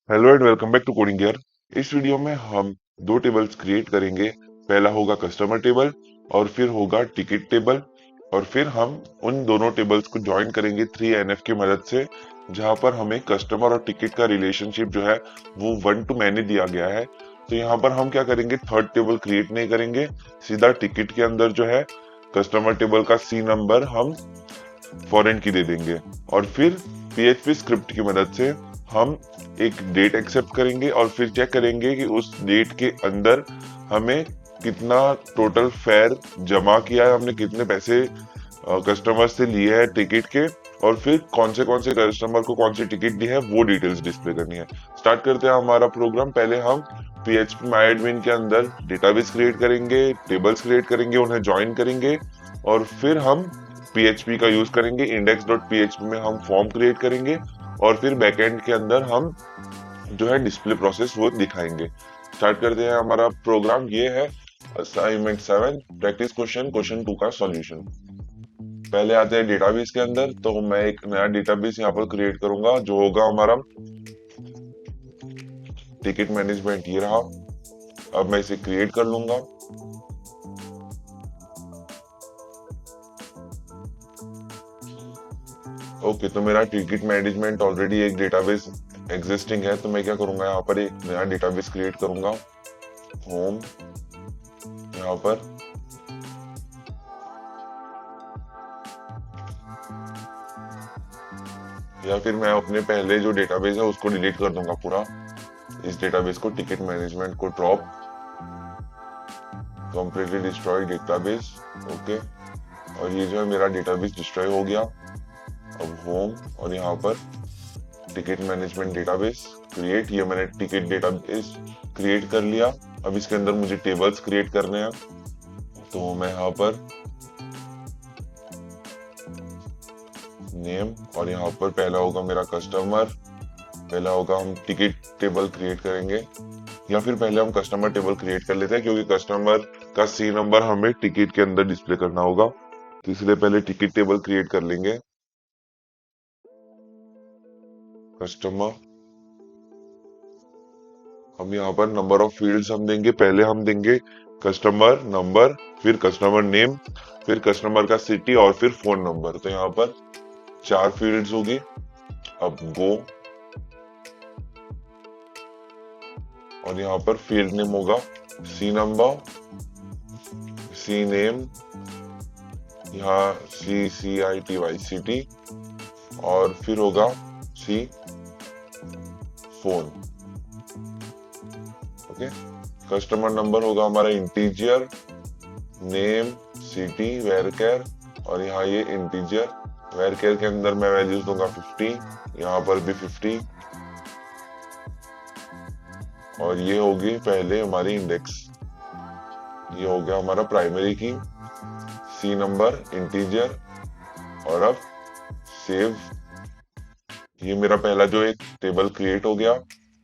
Hello and welcome back to Coding Gear. इस वीडियो में हम दो टेबल्स क्रिएट करेंगे। पहला होगा कस्टमर टेबल और फिर होगा टिकट टेबल। और फिर हम उन दोनों टेबल्स को ज्वाइन करेंगे 3NF की मदद से, जहां पर हमें कस्टमर और टिकट का रिलेशनशिप जो है वो 1 to many दिया गया है। तो यहाँ पर हम क्या करेंगे, थर्ड टेबल क्रिएट नहीं करेंगे, सीधा टिकट के अंदर जो है कस्टमर टेबल का सी नंबर हम फॉरेन की दे देंगे। और फिर PHP स्क्रिप्ट की मदद से हम एक डेट एक्सेप्ट करेंगे और फिर चेक करेंगे कि उस डेट के अंदर हमें कितना टोटल फेयर जमा किया है, हमने कितने पैसे कस्टमर से लिए हैं टिकट के, और फिर कौन से कस्टमर को कौन सी टिकट दी है वो डिटेल्स डिस्प्ले करनी है। स्टार्ट करते हैं हमारा प्रोग्राम। पहले हम PHP MyAdmin के अंदर डेटाबेस क्रिएट करेंगे, टेबल्स क्रिएट करेंगे, उन्हें ज्वाइन करेंगे, और फिर हम PHP का यूज करेंगे। index.php में हम फॉर्म क्रिएट करेंगे और फिर बैकएंड के अंदर हम जो है डिस्प्ले प्रोसेस वो दिखाएंगे। स्टार्ट करते हैं हमारा प्रोग्राम। ये है असाइनमेंट 7 प्रैक्टिस क्वेश्चन क्वेश्चन 2 का सॉल्यूशन। पहले आते हैं डेटाबेस के अंदर। तो मैं एक नया डेटाबेस यहाँ पर क्रिएट करूंगा जो होगा हमारा टिकट मैनेजमेंट। ये रहा। अब मैं इसे क्रिएट कर लूंगा। ओके, तो मेरा टिकट मैनेजमेंट ऑलरेडी एक डेटाबेस एग्जिस्टिंग है। तो मैं क्या करूंगा, यहाँ पर एक नया डेटाबेस क्रिएट करूंगा। होम, यहाँ पर या फिर मैं अपने पहले जो डेटाबेस है उसको डिलीट कर दूंगा पूरा। इस डेटाबेस को, टिकट मैनेजमेंट को drop, completely destroy database. Okay, और ये जो है मेरा डेटाबेस डिस्ट्रॉय हो गया। अब होम और यहाँ पर टिकट मैनेजमेंट डेटाबेस क्रिएट, ये मैंने टिकट डेटाबेस क्रिएट कर लिया। अब इसके अंदर मुझे टेबल्स क्रिएट करने हैं। तो मैं यहाँ पर नेम और यहाँ पर पहला होगा मेरा कस्टमर, पहला होगा हम टिकट टेबल क्रिएट करेंगे, या फिर पहले हम कस्टमर टेबल क्रिएट कर लेते हैं क्योंकि कस्टमर का सी नंबर हमें टिकट के अंदर डिस्प्ले करना होगा। तो इसलिए पहले टिकट टेबल क्रिएट कर लेंगे। कस्टमर, हम यहाँ पर नंबर ऑफ फील्ड्स हम देंगे। पहले हम देंगे कस्टमर नंबर, फिर कस्टमर नेम, फिर कस्टमर का सिटी और फिर फोन नंबर। तो यहाँ पर 4 फील्ड्स होगी। अब गो, और यहाँ पर फील्ड नेम होगा सी नंबर, सी नेम, यहाँ CCITY, और फिर होगा सी फोन। ओके, कस्टमर नंबर होगा हमारा इंटीजर, नेम, सिटी, वेरकेर, और यहाँ ये इंटीजर। वेरकेर के अंदर मैं वैल्यूज दूंगा 50, यहाँ पर भी 50, और ये होगी पहले हमारी इंडेक्स। ये हो गया हमारा प्राइमरी की, सी नंबर, इंटीजर, और अब सेव। ये मेरा पहला जो एक टेबल क्रिएट हो गया।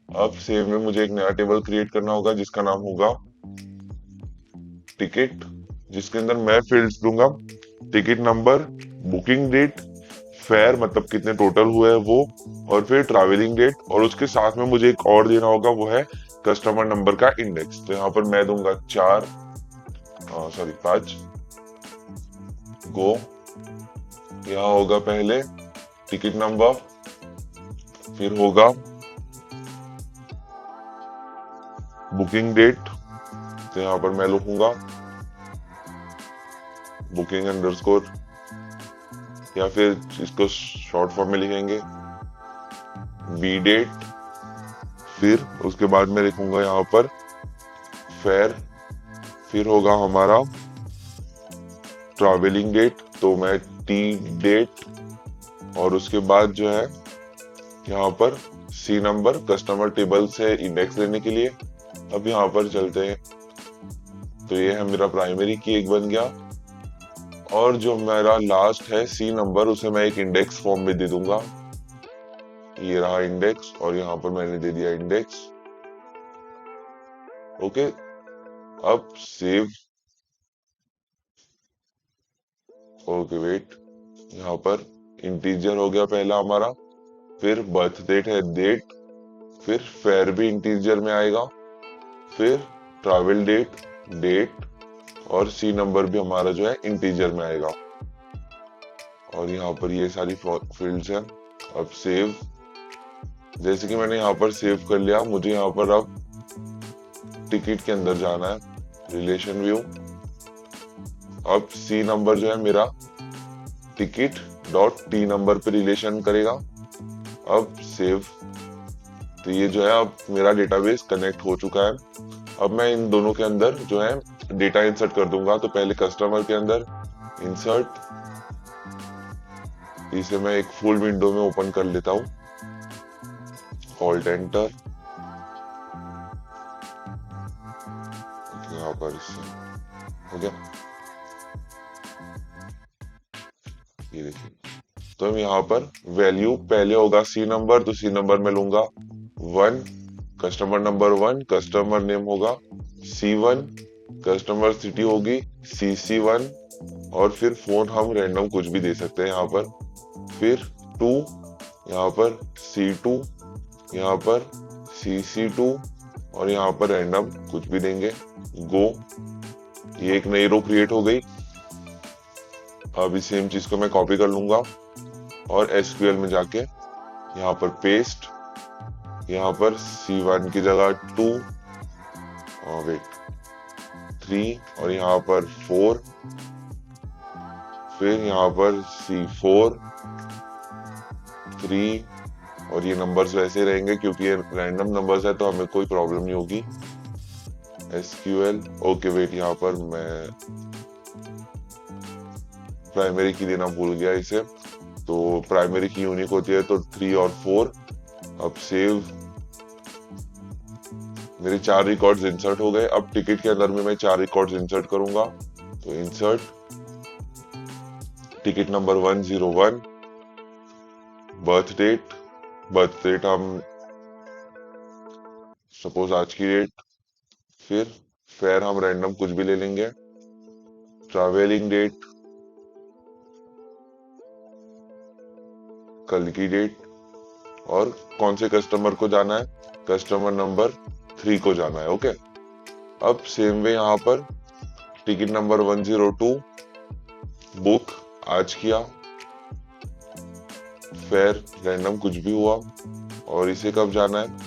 अब सेव में मुझे एक नया टेबल क्रिएट करना होगा जिसका नाम होगा टिकट, जिसके अंदर मैं फील्ड्स दूंगा ticket number, booking date, fare मतलब कितने टोटल हुए हैं वो, और फिर ट्रैवलिंग डेट, और उसके साथ में मुझे एक और देना होगा, वो है कस्टमर नंबर का इंडेक्स। तो यहाँ पर मैं दूंगा 5। गो, यहाँ होगा पहले टिकट नंबर, फिर होगा बुकिंग डेट। तो यहाँ पर मैं लिखूंगा बुकिंग अंडरस्कोर, या फिर इसको शॉर्ट फॉर्म में लिखेंगे बी डेट। फिर उसके बाद मैं लिखूंगा यहाँ पर फेयर, फिर होगा हमारा ट्रैवलिंग डेट, तो मैं टी डेट, और उसके बाद जो है यहाँ पर सी नंबर कस्टमर टेबल से इंडेक्स लेने के लिए। अब यहाँ पर चलते हैं। तो ये है मेरा प्राइमरी की एक बन गया, और जो मेरा लास्ट है सी नंबर, उसे मैं एक इंडेक्स फॉर्म में दे दूंगा। ये रहा इंडेक्स, और यहाँ पर मैंने दे दिया इंडेक्स। ओके, अब सेव। ओके वेट, यहाँ पर इंटीजर हो गया पहला हमारा, फिर बर्थ डेट है डेट, फिर फेयर भी इंटीजर में आएगा, फिर ट्रैवल डेट, डेट और सी नंबर भी हमारा जो है इंटीजर में आएगा। और यहाँ पर ये सारी फील्ड्स हैं। अब सेव, जैसे कि मैंने यहाँ पर सेव कर लिया, मुझे यहाँ पर अब टिकट के अंदर जाना है, रिलेशन व्यू। अब सी नंबर जो है मेरा टिकट डॉट टी नंबर पे रिलेशन करेगा। अब सेव, तो ये जो है अब मेरा डेटाबेस कनेक्ट हो चुका है। अब मैं इन दोनों के अंदर जो है डेटा इंसर्ट कर दूंगा। तो पहले कस्टमर के अंदर इंसर्ट, इसे मैं एक फुल विंडो में ओपन कर लेता हूँ, ऑल्ट एंटर, यहाँ पर इससे हो गया। ये देखिए, तो हम यहाँ पर वैल्यू पहले होगा सी नंबर, तो सी नंबर में लूंगा 1, कस्टमर नंबर 1, कस्टमर नेम होगा C1, कस्टमर सिटी होगी CC1 और फिर फोन हम रैंडम कुछ भी दे सकते हैं यहाँ पर। फिर 2, यहाँ पर C2, यहाँ पर CC2 और यहाँ पर रैंडम कुछ भी देंगे। गो, ये एक नई रो क्रिएट हो गई। अब इस सेम चीज को मैं कॉपी कर लूंगा और SQL में जाके यहाँ पर पेस्ट, यहाँ पर C1 की जगह 2 और वेट 3 और यहाँ पर 4, फिर यहाँ पर C4 3 और ये नंबर्स वैसे रहेंगे क्योंकि ये रैंडम नंबर्स है तो हमें कोई प्रॉब्लम नहीं होगी। SQL ओके, वेट यहाँ पर मैं प्राइमरी की देना भूल गया इसे, तो प्राइमरी की यूनिक होती है तो 3 और 4। अब सेव, मेरे 4 रिकॉर्ड्स इंसर्ट हो गए। अब टिकट के अंदर में मैं 4 रिकॉर्ड्स इंसर्ट करूंगा, तो insert ticket number 101, birth date हम सपोज आज की डेट, फिर फेयर हम रैंडम कुछ भी ले लेंगे, ट्रैवलिंग डेट कल की डेट और कौन से कस्टमर को जाना है, कस्टमर नंबर 3 को जाना है। ओके, अब सेम वे यहाँ पर टिकट नंबर 102 बुक आज किया, फेयर रैंडम कुछ भी हुआ और इसे कब जाना है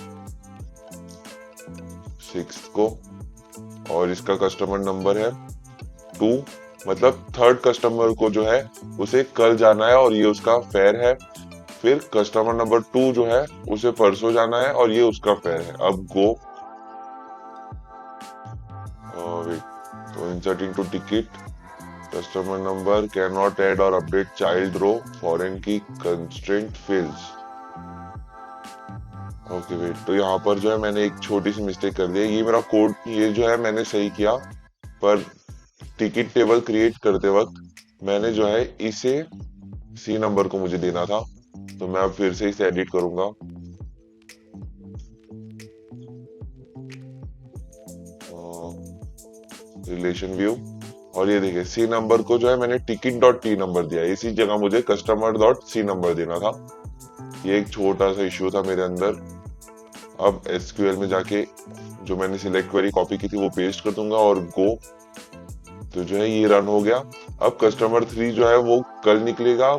6 को और इसका कस्टमर नंबर है 2, मतलब थर्ड कस्टमर को जो है उसे कल जाना है और ये उसका फेयर है। फिर कस्टमर नंबर 2 जो है उसे परसों जाना है और ये उसका फेयर है। अब गो, तो inserting to ticket, customer number can not add और अपडेट चाइल्ड रो, फॉरेन की कंस्ट्रेंट फेल्स। ओके वेट, तो यहाँ पर जो है मैंने एक छोटी सी मिस्टेक कर दी है। ये मेरा कोड, ये जो है मैंने सही किया, पर टिकट टेबल क्रिएट करते वक्त मैंने जो है इसे सी नंबर को मुझे देना था, तो मैं अब फिर से इसे एडिट करूंगा। रिलेशन व्यू और ये देखिए सी नंबर को जो है मैंने टिकट डॉट टी नंबर दिया, इसी जगह मुझे कस्टमर डॉट सी नंबर देना था। ये एक छोटा सा इश्यू था मेरे अंदर। अब SQL में जाके जो मैंने सिलेक्ट क्वेरी कॉपी की थी वो पेस्ट कर दूंगा और गो, तो जो है ये रन हो गया। अब कस्टमर 3 जो है वो कल निकलेगा,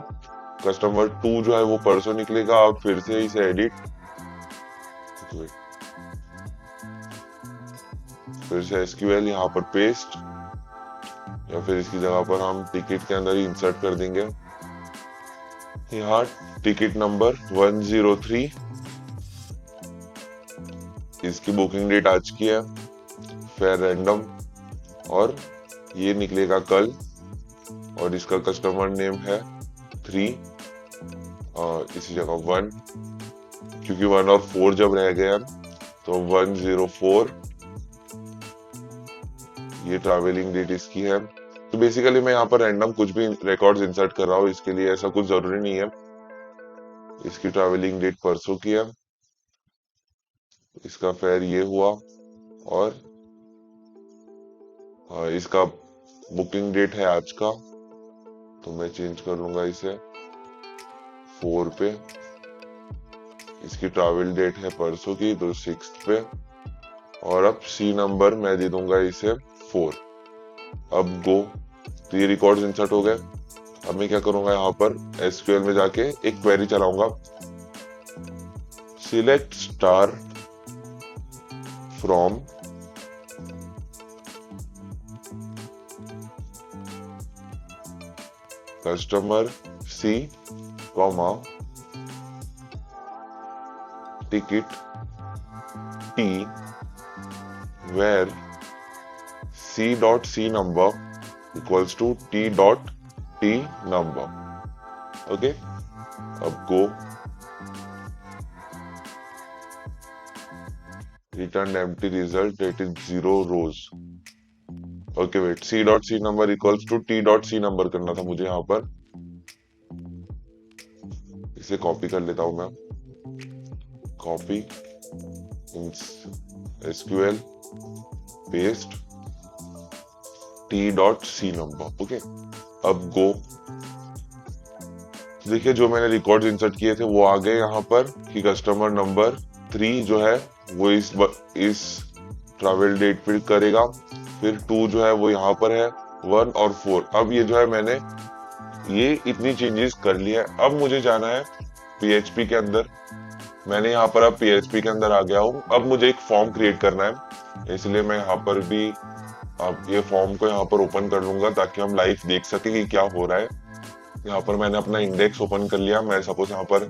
कस्टमर 2 जो है वो परसों निकलेगा। अब फिर से इसे एडिट, फिर से SQL यहाँ पर पेस्ट या फिर इसकी जगह पर हम टिकट के अंदर ही इंसर्ट कर देंगे। यहाँ टिकट नंबर 103, इसकी बुकिंग डेट आज की है, फेयर रैंडम और ये निकलेगा कल और इसका कस्टमर नेम है 3 और इसी जगह 1, क्योंकि 1 और 4 जब रह गए तो 104, ये ट्रैवलिंग डेट इसकी है। तो बेसिकली मैं यहाँ पर रैंडम कुछ भी रिकॉर्ड्स इंसर्ट कर रहा हूँ, इसके लिए ऐसा कुछ जरूरी नहीं है। इसकी ट्रैवलिंग डेट परसों की है, इसका फेयर ये हुआ और इसका बुकिंग डेट है आज का, तो मैं चेंज कर लूंगा इसे 4 पे। इसकी ट्रैवल डेट है परसों की, तो 6 पे। और अब सी नंबर मैं दे दूंगा इसे 4। अब गो, तो ये रिकॉर्ड्स इंसर्ट हो गए। अब मैं क्या करूंगा, यहाँ पर एसक्यूएल में जाके एक क्वेरी चलाऊंगा, select star from customer C comma ticket T where C number equals to T number. Okay, अब go, return empty result, that is 0 rows. Okay, wait, C number equals to T number करना था मुझे यहाँ पर। इसे copy कर लेता हूं मैं, copy SQL paste T.C number. Okay, अब गो। देखिए जो मैंने रिकॉर्ड्स इंसर्ट किए थे वो आ गए यहाँ पर, कि कस्टमर नंबर 3 जो है वो इस ट्रैवल डेट पे करेगा, फिर 2 जो है वो यहाँ पर है, 1 और 4। अब ये जो है मैंने ये इतनी चेंजेस कर लिया है। अब मुझे जाना है PHP के अंदर। मैंने यहाँ पर अब PHP के अंदर आ गया हूँ। अब मुझे एक फॉर्म क्रिएट करना है, इसलिए मैं यहाँ पर भी अब ये फॉर्म को यहाँ पर ओपन कर लूंगा ताकि हम लाइव देख सके कि क्या हो रहा है। यहाँ पर मैंने अपना इंडेक्स ओपन कर लिया। मैं सपोज यहाँ पर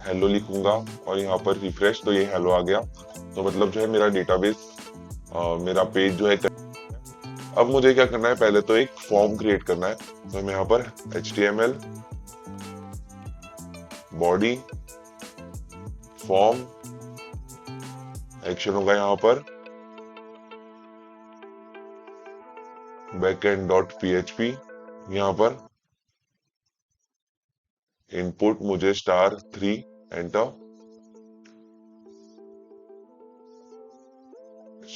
हेलो लिखूंगा और यहाँ पर रिफ्रेश, तो ये हेलो आ गया। तो मतलब जो है मेरा डेटाबेस, मेरा पेज जो है। अब मुझे क्या करना है, पहले तो एक फॉर्म क्रिएट करना है। तो मैं यहाँ पर HTML बॉडी फॉर्म एक्शन होगा यहाँ पर backend.php। यहाँ पर इनपुट मुझे *3 एंटर।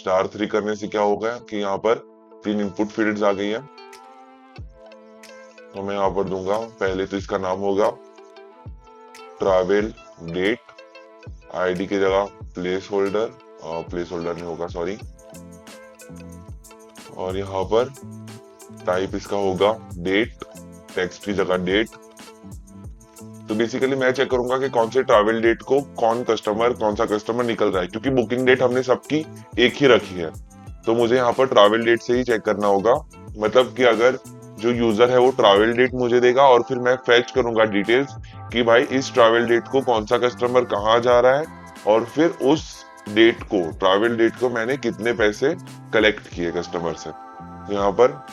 *3 करने से क्या होगा कि यहाँ पर 3 इनपुट फील्ड्स आ गई है। तो मैं यहाँ पर दूंगा, पहले तो इसका नाम होगा ट्रैवल डेट, आईडी की जगह प्लेस होल्डर नहीं होगा, सॉरी। और यहाँ पर टाइप इसका होगा डेट, टेक्स्ट की जगह डेट। तो बेसिकली मैं चेक करूंगा कि कौन से ट्रैवल डेट को कौन सा कस्टमर निकल रहा है, क्योंकि बुकिंग डेट हमने सबकी एक ही रखी है। तो मुझे यहाँ पर ट्रैवल डेट से ही चेक करना होगा। मतलब कि अगर जो यूजर है वो ट्रैवल डेट मुझे देगा और फिर मैं फेच करूंगा डिटेल्स कि भाई इस ट्रैवल डेट को कौन सा कस्टमर कहाँ जा रहा है, और फिर उस डेट को, ट्रैवल डेट को मैंने कितने पैसे कलेक्ट किए कस्टमर से। यहाँ पर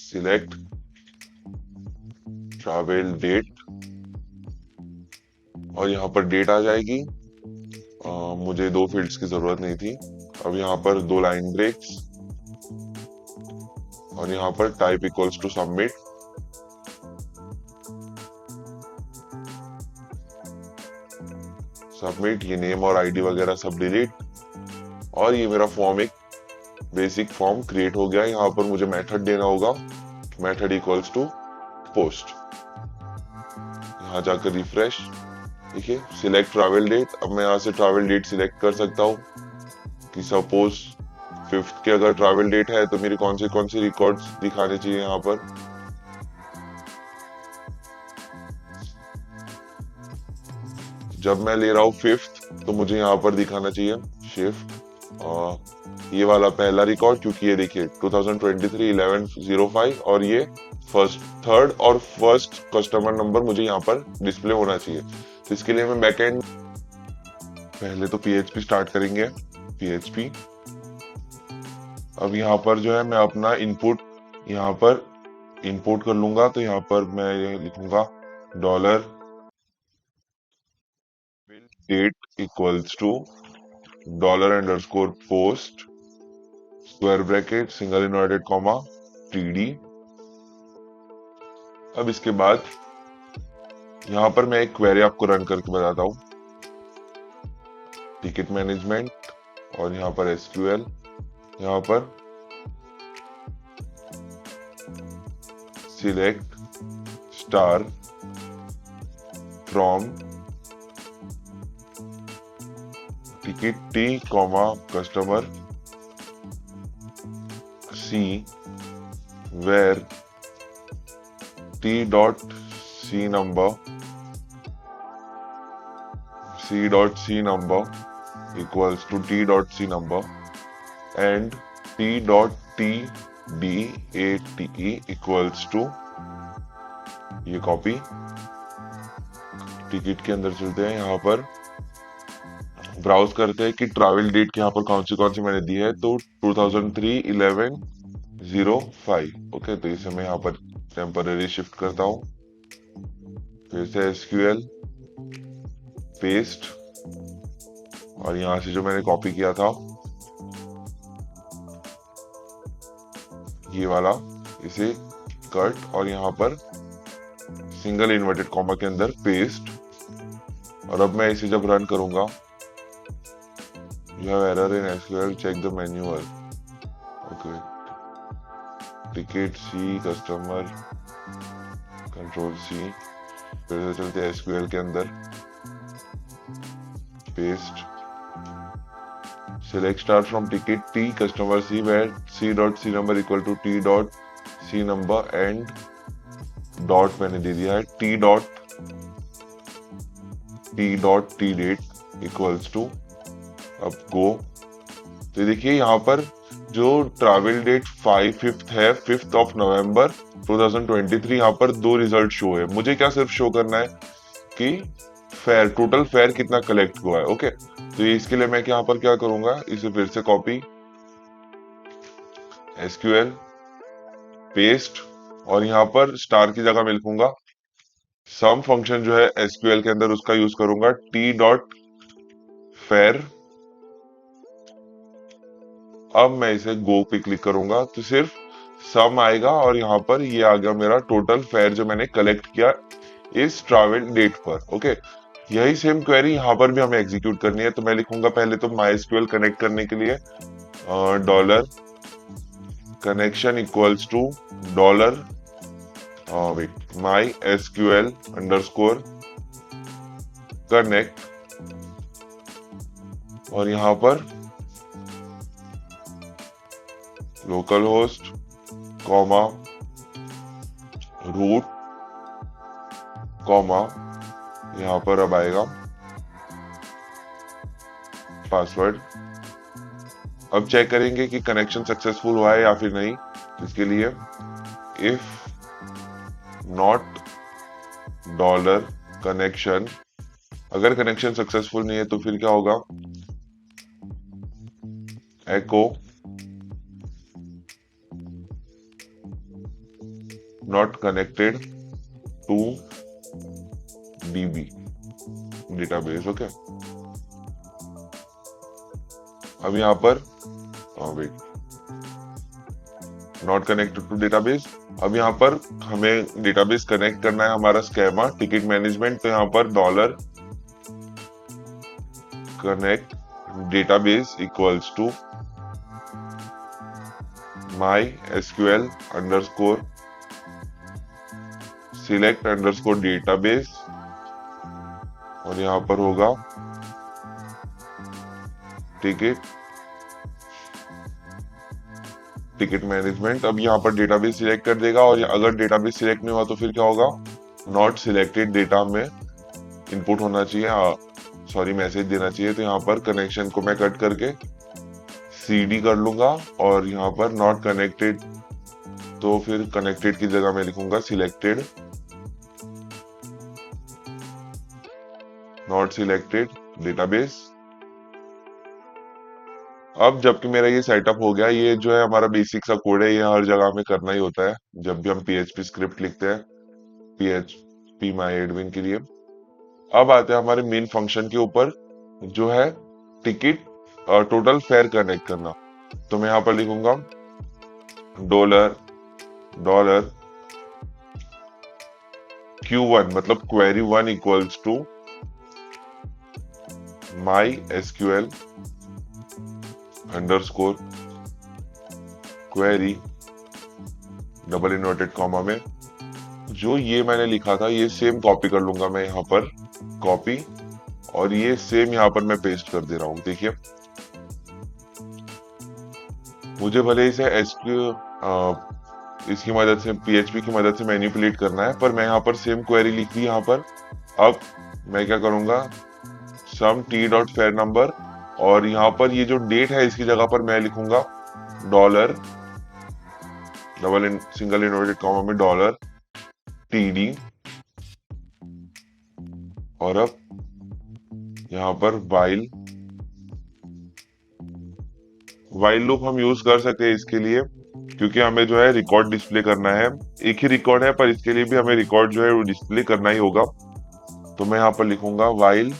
सिलेक्ट ट्रैवल डेट और यहाँ पर डेट आ जाएगी। मुझे 2 फील्ड्स की जरूरत नहीं थी। अब यहाँ पर 2 लाइन ब्रेक्स और यहाँ पर type equals to submit. Submit, ये नेम और आईडी वगैरह सब डिलीट। और ये मेरा फॉर्म, एक बेसिक फॉर्म क्रिएट हो गया। यहाँ पर मुझे मेथड देना होगा, मेथड इक्वल्स टू पोस्ट। यहाँ जाकर रिफ्रेश, देखिए सिलेक्ट ट्रैवल डेट। अब मैं यहाँ से ट्रैवल डेट सिलेक्ट कर सकता हूँ कि सपोज 5th की अगर ट्रैवल डेट है तो मेरी कौन सी रिकॉर्ड्स दिखाने चाहिए। यहाँ पर जब मैं ले रहा हूँ 5th तो मुझे यहाँ पर दिखाना चाहिए शिफ्ट ये वाला पहला रिकॉर्ड, क्योंकि ये देखिए 2023 11/05 और ये 3rd और 1st कस्टमर नंबर मुझे यहाँ पर डिस्प्ले होना चाहिए। तो इसके लिए मैं बैकएंड पहले तो PHP स्टार्ट करेंगे, PHP। अब यहाँ पर जो है मैं अपना इनपुट यहाँ पर इंपोर्ट कर लूंगा। तो यहाँ पर मैं ये लिखूंगा $date equals to $_post square bracket single inverted comma TD। अब इसके बाद यहाँ पर मैं एक क्वेरी आपको रन करके बताता हूँ, टिकट मैनेजमेंट और यहाँ पर SQL, यहाँ पर select star from ticket T comma customer C where T dot C number equals to t dot c number and t dot t date equals to, ये कॉपी टिकट के अंदर चलते हैं, यहाँ पर ब्राउज करते हैं कि ट्रैवल डेट यहाँ पर कौन सी मैंने दी है, तो 2003-11-05। ओके, तो इसे मैं यहाँ पर टेम्पररी शिफ्ट करता हूँ, फिर से एसक्यूएल पेस्ट, और यहां से जो मैंने कॉपी किया था ये वाला, इसे कट और यहाँ पर सिंगल इन्वर्टेड कॉमा के अंदर पेस्ट। और अब मैं इसे जब रन करूंगा, you have error in SQL, check the manual. Okay, ticket C customer control C, फिर से चलते हैं एसक्यूएल के अंदर, paste select star from ticket T customer C where C dot C number equal to T dot C number and dot मैंने दे दिया है T dot T date equals to, अब go। तो देखिए यहाँ पर जो ट्रैवल डेट 5th है, 5th of November 2023, यहाँ पर दो रिजल्ट शो है। मुझे क्या सिर्फ शो करना है कि फेयर, टोटल फेयर कितना कलेक्ट हुआ है। ओके, तो इसके लिए मैं यहाँ पर क्या करूंगा, इसे फिर से कॉपी, एसक्यूएल पेस्ट, और यहाँ पर स्टार की जगह मैं लिखूंगा सम फंक्शन जो है एसक्यूएल के अंदर, उसका यूज करूंगा टी डॉट फेयर। अब मैं इसे गो पे क्लिक करूंगा तो सिर्फ सम आएगा, और यहाँ पर ये आ गया मेरा टोटल फेयर जो मैंने कलेक्ट किया इस ट्रैवल डेट पर। ओके, यही सेम क्वेरी यहाँ पर भी हमें एग्जीक्यूट करनी है। तो मैं लिखूंगा पहले तो MySQL कनेक्ट करने के लिए dollar connection equals to dollar MySQL underscore connect, और यहाँ पर local host comma root comma, यहाँ पर अब आएगा पासवर्ड। अब चेक करेंगे कि कनेक्शन सक्सेसफुल हुआ है या फिर नहीं। इसके लिए इफ नॉट डॉलर कनेक्शन, अगर कनेक्शन सक्सेसफुल नहीं है तो फिर क्या होगा, echo not connected to DB database. Okay, अब यहाँ पर wait, not connected to database. अब यहाँ पर हमें डेटाबेस कनेक्ट करना है, हमारा स्कीमा टिकट मैनेजमेंट, तो यहाँ पर dollar connect database equals to MySQL underscore select underscore database, और यहाँ पर होगा टिकट मैनेजमेंट। अब यहाँ पर डेटाबेस सिलेक्ट कर देगा, और अगर डेटाबेस सिलेक्ट नहीं हुआ तो फिर क्या होगा, नॉट सिलेक्टेड डेटा में इनपुट होना चाहिए, सॉरी मैसेज देना चाहिए। तो यहाँ पर कनेक्शन को मैं कट करके CD कर लूंगा, और यहाँ पर नॉट कनेक्टेड, तो फिर कनेक्टेड की जगह मैं लिखूंगा सिलेक्टेड, नॉट सिलेक्टेड डेटाबेस। अब जबकि मेरा ये सेटअप हो गया, ये जो है हमारा बेसिक सा कोड है, ये हर जगह हमें करना ही होता है जब भी हम PHP स्क्रिप्ट लिखते हैं PHP MyAdmin के लिए। अब आते हैं हमारे मेन फंक्शन के ऊपर, जो है टिकट और टोटल फेयर कनेक्ट करना। तो मैं यहाँ पर लिखूंगा डॉलर Q1 मतलब query 1 equals to MySQL underscore query double inverted comma में जो ये मैंने लिखा था ये सेम कॉपी कर लूंगा मैं यहाँ पर, कॉपी, और ये सेम यहाँ पर मैं पेस्ट कर दे रहा हूँ। देखिए मुझे भले इसे इसकी मदद से, पीएचपी की मदद से मैनिपुलेट करना है, पर मैं यहाँ पर सेम क्वेरी लिख दी यहाँ पर। अब मैं क्या करूंगा, some tea dot fair number, और यहाँ पर ये जो डेट है इसकी जगह पर मैं लिखूंगा डॉलर सिंगल इन्वर्टेड कॉमा में डॉलर टीडी, और अब यहाँ पर वाइल लूप हम यूज कर सकते हैं इसके लिए, क्योंकि हमें जो है रिकॉर्ड डिस्प्ले करना है। एक ही रिकॉर्ड है पर इसके लिए भी हमें रिकॉर्ड जो है वो डिस्प्ले करना ही होगा। तो मैं यहाँ पर लिखूंगा वाइल,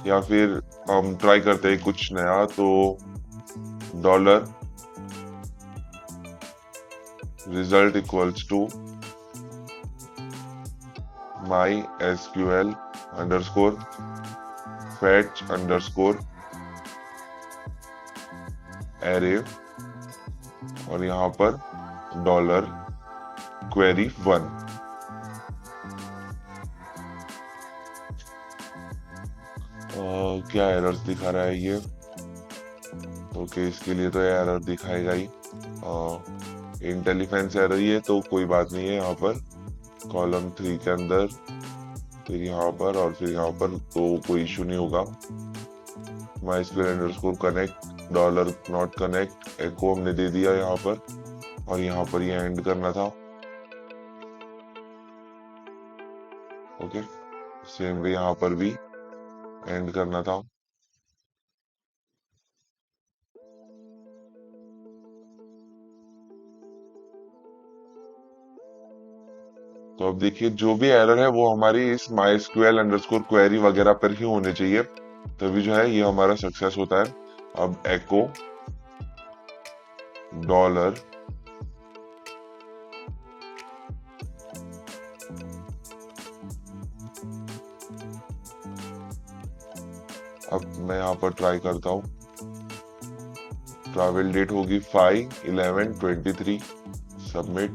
या फिर हम ट्राई करते हैं कुछ नया, तो dollar result equals to my SQL underscore fetch underscore array, और यहाँ पर डॉलर क्वेरी 1। क्या एरर्स दिखा रहा है ये? ओके, इसके लिए तो एरर दिखाएगा ही, इंटेलिफेंस एरर ही है, तो कोई बात नहीं है। यहाँ पर कॉलम 3 के अंदर, फिर यहाँ पर और फिर यहाँ पर, तो कोई इशू नहीं होगा। MySQL underscore connect dollar not connect echo हमने दे दिया यहाँ पर, और यहाँ पर ये एंड करना था। ओके, सेम वे यहाँ पर भी एंड करना था। तो अब देखिए जो भी एरर है वो हमारी इस MySQL अंडरस्कोर क्वेरी वगैरह पर ही होने चाहिए, तभी जो है ये हमारा सक्सेस होता है। अब एको डॉलर अब मैं यहाँ पर ट्राई करता हूँ, ट्रैवल डेट होगी 5/11/23, submit,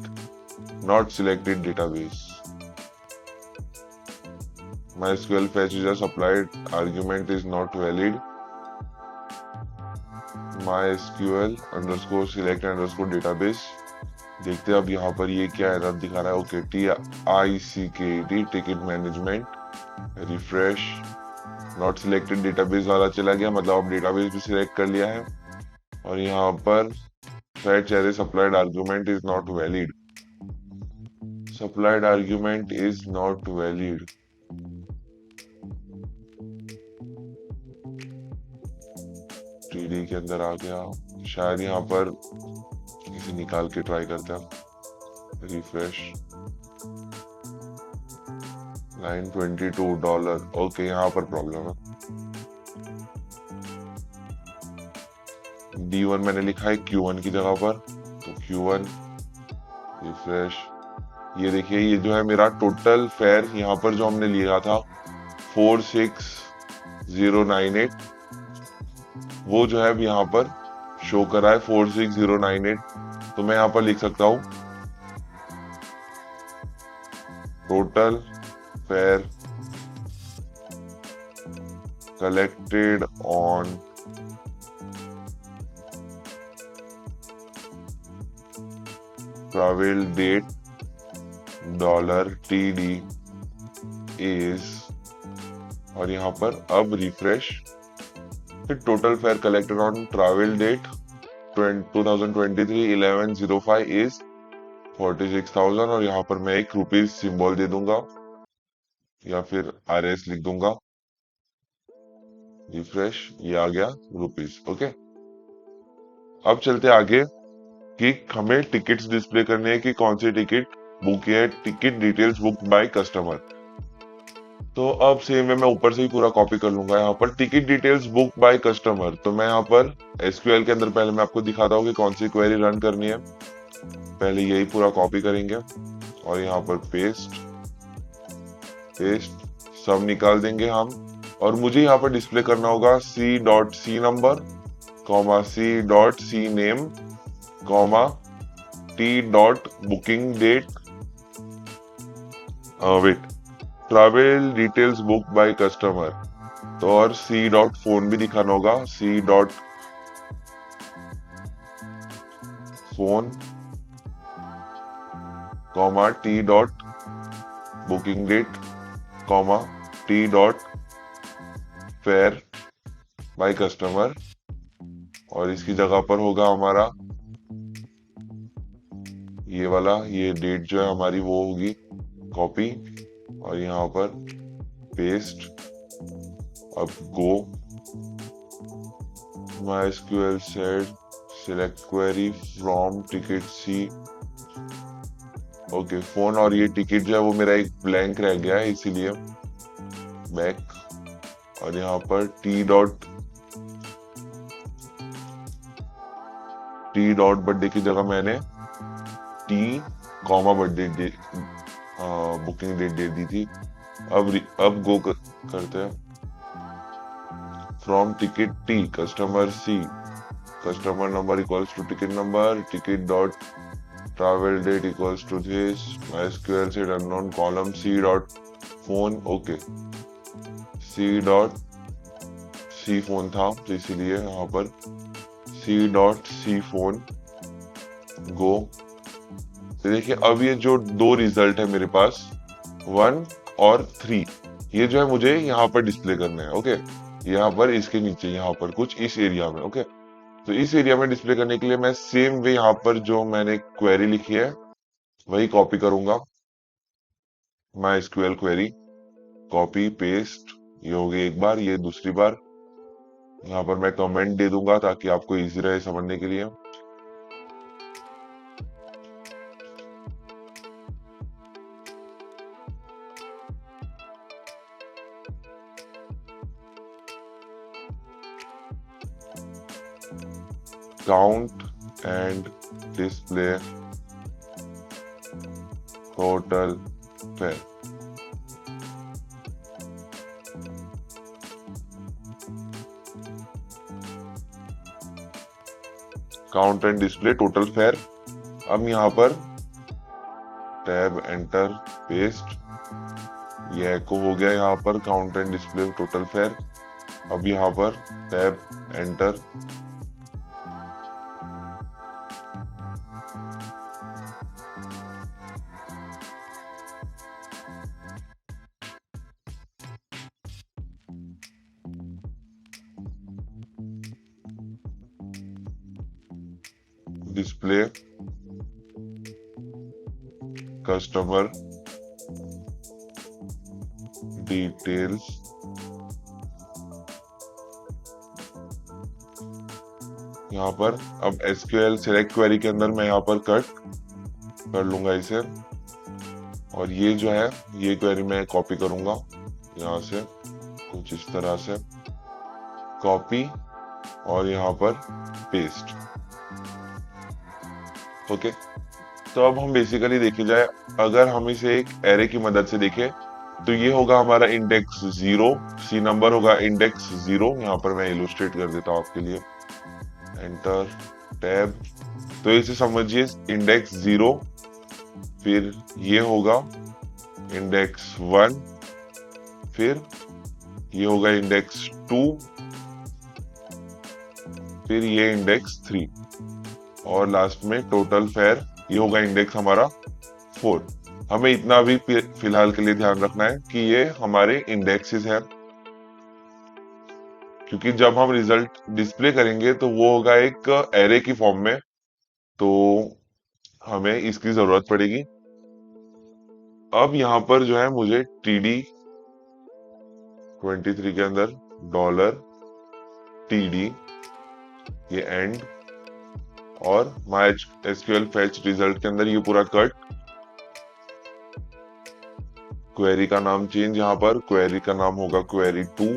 not selected database, MySQL fetch is applied argument is not valid, MySQL underscore select underscore database. देखते हैं अब यहाँ पर ये क्या एरर दिखा रहा है। Okay, TICKD ticket management refresh, not selected database वाला चला गया, मतलब अब डेटाबेस भी सिलेक्ट कर लिया है। और यहाँ पर fetch array supplied argument is not valid, supplied argument is not valid। TD के अंदर आ गया, शायद यहाँ पर इसे निकाल के ट्राई करते हैं। Refresh, line 22 dollar. ओके, यहाँ पर प्रॉब्लम है। D1 मैंने लिखा है Q1 की जगह पर, तो Q1 रिफ्रेश। ये देखिए ये जो है मेरा टोटल फेयर यहाँ पर जो हमने लिया था 46098, वो जो है अब यहाँ पर शो कर रहा है 46098। तो मैं यहाँ पर लिख सकता हूँ total fare collected on travel date $TD is, और यहाँ पर अब रिफ्रेश, फिर total fare collected on travel date 2023/11/05 is 46,000, और यहाँ पर मैं एक रुपीज सिंबल दे दूंगा या फिर RS लिख दूंगा। रिफ्रेश, ये आ गया रुपीज। ओके, अब चलते आगे कि हमें टिकट्स डिस्प्ले करने हैं कि कौन सी टिकट बुक है। Ticket details book by customer. तो अब सेम में मैं ऊपर से ही पूरा कॉपी कर लूंगा। यहाँ पर ticket details book by customer, तो मैं यहाँ पर SQL के अंदर पहले मैं आपको दिखाता हूँ कि कौन सी क्वेरी रन करनी है। पहले यही पूरा कॉपी करेंगे और यहाँ पर पेस्ट सब निकाल देंगे हम, और मुझे यहाँ पर डिस्प्ले करना होगा C.C number, C.C name, T dot booking date, wait, travel details book by customer, तो और सी डॉट फोन भी दिखाना होगा, C dot phone comma T dot booking date comma T dot fare by customer, और इसकी जगह पर होगा हमारा ये वाला, ये डेट जो है हमारी वो होगी कॉपी, और यहाँ पर पेस्ट। अब गो MySQL said select query from ticket C, okay phone, और ये टिकट जो है वो मेरा एक ब्लैंक रह गया है इसीलिए बैक, और यहाँ पर टी डॉट बर्थडे की जगह मैंने t comma birthday booking date दे दी थी। अब गो करते हैं, from ticket t customer c, customer number equals to ticket number, ticket dot travel date equals to this, MySQL set unknown column C dot phone, okay, C dot C phone था तो इसीलिए यहाँ पर C dot C phone go। तो देखिए अब ये जो दो रिजल्ट है मेरे पास 1 और 3, ये जो है मुझे यहाँ पर डिस्प्ले करना है, ओके, यहाँ पर इसके नीचे यहाँ पर कुछ इस एरिया में, ओके। तो इस एरिया में डिस्प्ले करने के लिए मैं सेम वे यहाँ पर जो मैंने क्वेरी लिखी है वही कॉपी करूंगा, MySQL क्वेरी कॉपी पेस्ट, ये हो गई एक बार, ये दूसरी बार, यहाँ पर मैं कमेंट दे दूंगा ताकि आपको इजी रहे समझने के लिए। Count and display total fair, count and display total fair. अब यहाँ पर टैब एंटर पेस्ट, ये एको हो गया यहाँ पर count and display total fair. अब यहाँ पर tab enter, display customer details, यहाँ पर अब SQL सिलेक्ट क्वेरी के अंदर मैं यहाँ पर कट कर लूंगा इसे, और ये जो है ये क्वेरी मैं कॉपी करूंगा यहाँ से कुछ इस तरह से कॉपी, और यहाँ पर पेस्ट, ओके। तो अब हम बेसिकली देखे जाए, अगर हम इसे एक एरे की मदद से देखें तो ये होगा हमारा इंडेक्स 0, सी नंबर होगा इंडेक्स 0, यहाँ पर मैं इलुस्ट्रेट कर देता हूँ आपके लिए, एंटर टैब, तो इसे समझिए इंडेक्स 0, फिर ये होगा इंडेक्स 1, फिर ये होगा इंडेक्स 2, फिर ये इंडेक्स 3, और लास्ट में टोटल फेयर ये होगा इंडेक्स हमारा 4। हमें इतना भी फिलहाल के लिए ध्यान रखना है कि ये हमारे इंडेक्सेस है, क्योंकि जब हम रिजल्ट डिस्प्ले करेंगे तो वो होगा एक एरे की फॉर्म में, तो हमें इसकी जरूरत पड़ेगी। अब यहाँ पर जो है मुझे TD23 के अंदर $TD, ये एंड, और MySQL फेच रिजल्ट के अंदर ये पूरा कट, क्वेरी का नाम चेंज, यहाँ पर क्वेरी का नाम होगा क्वेरी 2,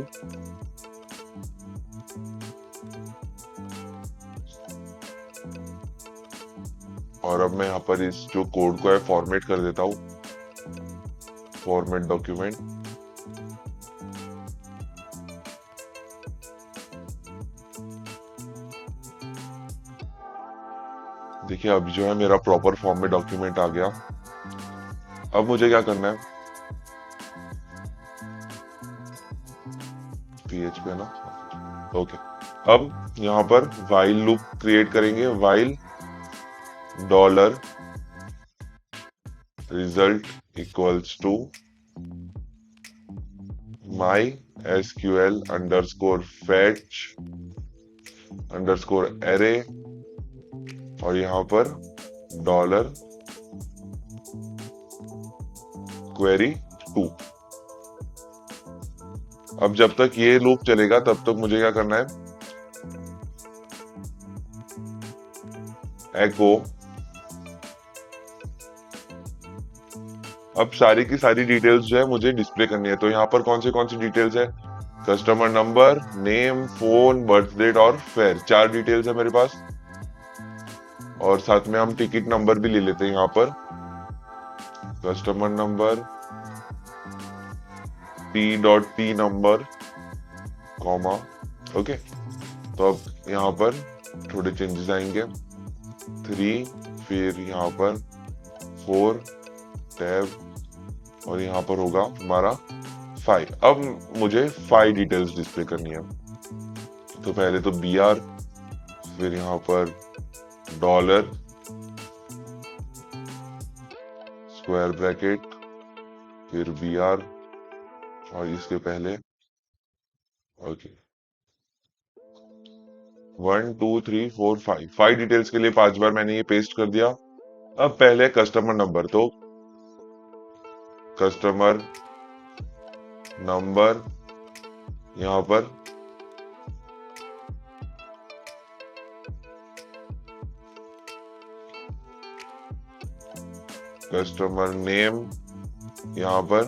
और अब मैं यहाँ पर इस जो कोड को है फॉर्मेट कर देता हूँ, फॉर्मेट डॉक्यूमेंट, देखिए अब जो है मेरा प्रॉपर फॉर्म में डॉक्यूमेंट आ गया। अब मुझे क्या करना है, PHP है ना, ओके। अब यहाँ पर वाइल लूप क्रिएट करेंगे, while dollar result equals to my SQL underscore fetch underscore array, और यहाँ पर डॉलर क्वेरी 2। अब जब तक ये लूप चलेगा तब तक मुझे क्या करना है, एको। अब सारी की सारी डिटेल्स जो है मुझे डिस्प्ले करनी है। तो यहाँ पर कौन सी डिटेल्स है, customer number, name, phone, birth date और फेयर, 4 डिटेल्स है मेरे पास। और साथ में हम टिकट नंबर भी ले लेते हैं यहाँ पर, customer number T.T number comma, okay. तो अब यहाँ पर थोड़े चेंजेस आएंगे, 3, फिर यहाँ पर 4 टैब, और यहाँ पर होगा हमारा 5। अब मुझे 5 डिटेल्स डिस्प्ले करनी है। तो पहले तो BR, फिर यहाँ पर डॉलर स्क्वायर ब्रैकेट, फिर BR, और इसके पहले ओके 1 2 3 4 5 डिटेल्स के लिए 5 बार मैंने ये पेस्ट कर दिया। अब पहले कस्टमर नंबर, तो कस्टमर नंबर यहाँ पर कस्टमर नेम, यहाँ पर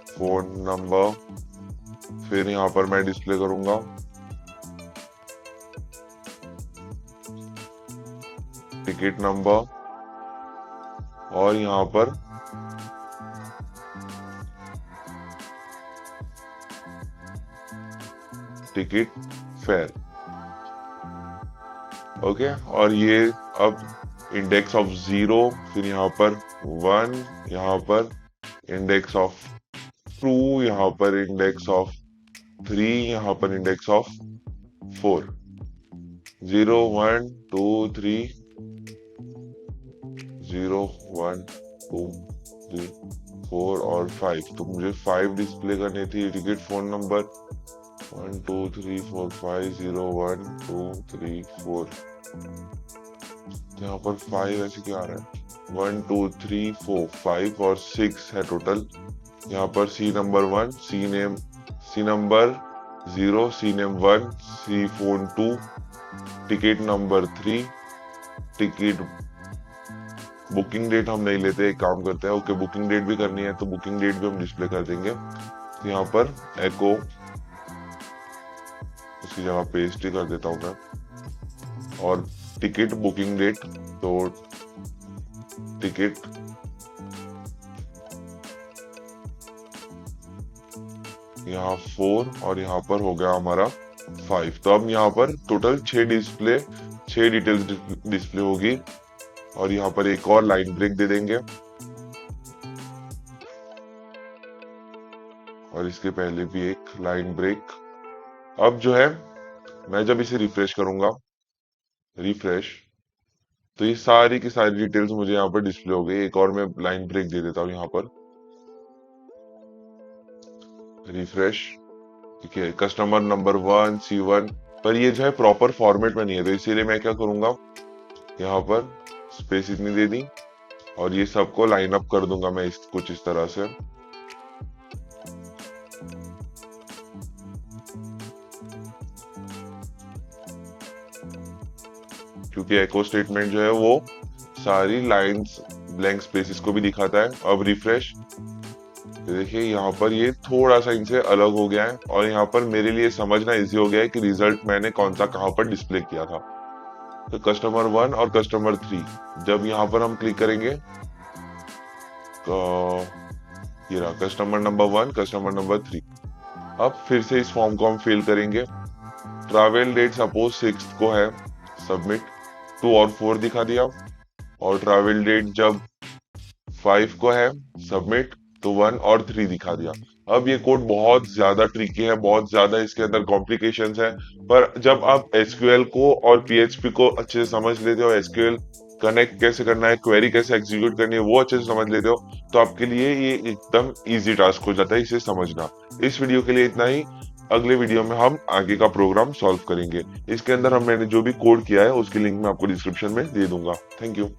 फोन नंबर, फिर यहाँ पर मैं डिस्प्ले करूंगा टिकट नंबर, और यहाँ पर टिकट फेयर, ओके। और ये अब इंडेक्स ऑफ 0, फिर यहाँ पर 1, यहाँ पर इंडेक्स ऑफ 2, यहाँ पर इंडेक्स ऑफ 3, यहाँ पर इंडेक्स ऑफ 4, 0 1 2 3 0 1 2 3 4 और 5। तो मुझे 5 डिस्प्ले करनी थी, टिकट फोन नंबर 1 2 3 4 5 0 1 2 3 4। तो यहाँ पर 5 ऐसे क्या आ रहा है, 1 2 3 4 5 और 6 है टोटल। यहाँ पर C number 1, C number 0, C name 1, C phone 2, ticket number 3, ticket booking date हम नहीं लेते, एक काम करते हैं, ओके बुकिंग डेट भी करनी है तो बुकिंग डेट भी हम डिस्प्ले कर देंगे। तो यहाँ पर एको, उसकी जगह पेस्ट ही कर देता हूँ मैं, और टिकट बुकिंग डेट, तो टिकट यहाँ 4 और यहाँ पर हो गया हमारा 5। तो अब यहाँ पर टोटल 6 डिटेल्स डिस्प्ले होगी, और यहाँ पर एक और लाइन ब्रेक दे देंगे, और इसके पहले भी एक लाइन ब्रेक। अब जो है मैं जब इसे रिफ्रेश करूंगा, रिफ्रेश, तो ये सारी की सारी डिटेल्स मुझे यहाँ पर डिस्प्ले हो गई। एक और मैं लाइन ब्रेक दे देता हूँ यहाँ पर, रिफ्रेश, ठीक है, कस्टमर नंबर 1 C1, पर ये जो है प्रॉपर फॉर्मेट में नहीं है, तो इसीलिए मैं क्या करूंगा, यहाँ पर स्पेस इतनी दे दी, और ये सबको लाइन अप कर दूंगा मैं कुछ इस तरह से। क्योंकि एको स्टेटमेंट जो है वो सारी लाइंस ब्लैंक स्पेसेस को भी दिखाता है। अब रिफ्रेश, देखिए यहाँ पर ये थोड़ा सा इनसे अलग हो गया है, और यहाँ पर मेरे लिए समझना इजी हो गया है कि रिजल्ट मैंने कौन सा कहाँ पर डिस्प्ले किया था। तो कस्टमर 1 और कस्टमर 3, जब यहाँ पर हम क्लिक करेंगे तो ये रहा कस्टमर नंबर 1, कस्टमर नंबर 3। अब फिर से इस फॉर्म को हम फिल करेंगे। ट्रैवल डेट सपोज 6 को है, सबमिट। 2 और 4 दिखा दिया। और ट्रैवल डेट जब 5 को है, सबमिट, तो 1 और 3 दिखा दिया। अब ये कोड बहुत ज्यादा ट्रिकी है, बहुत ज्यादा इसके अंदर कॉम्प्लिकेशंस है, पर जब आप एसक्यूएल को और पीएचपी को अच्छे से समझ लेते हो, एसक्यूएल कनेक्ट कैसे करना है, क्वेरी कैसे एग्जीक्यूट करनी है, वो अच्छे से समझ लेते हो, तो आपके लिए ये एकदम इजी टास्क हो जाता है इसे समझना। इस वीडियो के लिए इतना ही। अगले वीडियो में हम आगे का प्रोग्राम सॉल्व करेंगे। इसके अंदर मैंने जो भी कोड किया है उसकी लिंक मैं आपको डिस्क्रिप्शन में दे दूंगा। Thank you.